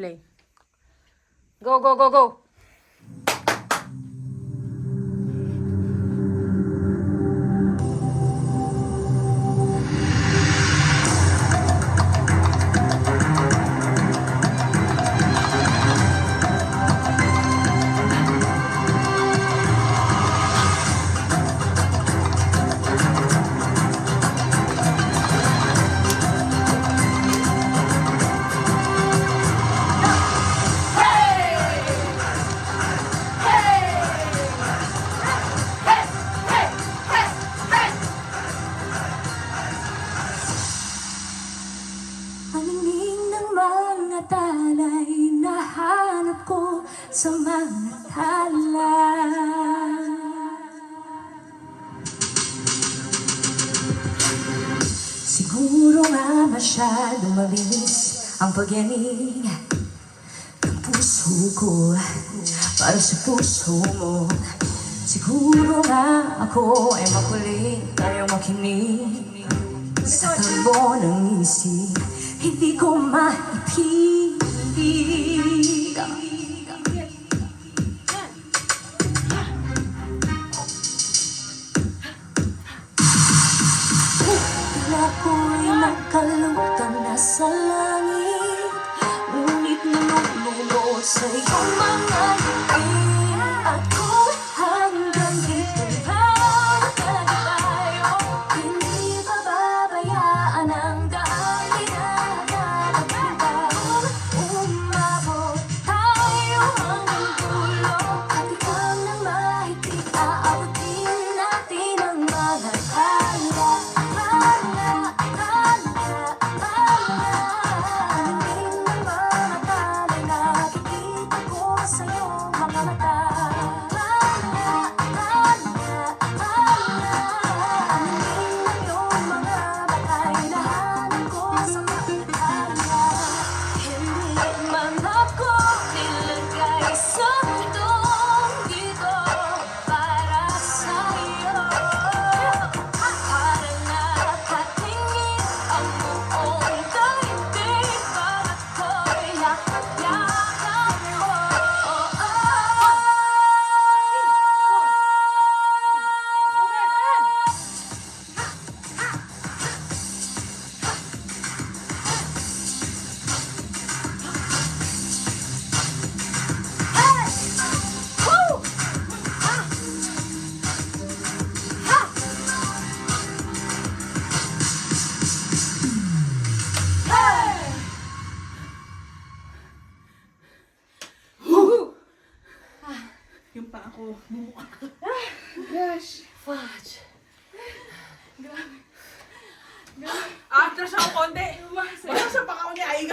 Play. Go, go, go, go! Paningin ng mga talay nahanap ko sa mga tala. Siguro nga masyadong mabilis ang pagyanig ng puso ko para sa puso mo. Siguro nga ako ay makulit, ayaw makinig sa tambo ng isip. Hindi ko maipig. Tila ko'y nagkalutang nasa langit, ngunit nanunulot sa iyong mga ngipin. Ako hanggang dito lang tayo, hindi pababayaan ang daan. Umabot tayo hanggang dulo, at ikaw nang mahigpit, aabutin natin ang mga tala. Paningin ng mga talay, nakikita ko sa iyong mga mata. Paningin ng iyong mga batay, nahanap ko sa mga tala. Hindi man ako nilagay sa mundong dito para sa iyo. Para nakatingin ang buong daigdig, pag ako'y yakap-yakap mo. Yung pa ako, bumuka. Gosh. Fudge. Atras ako konti. Wala sa pakaw niya, ay.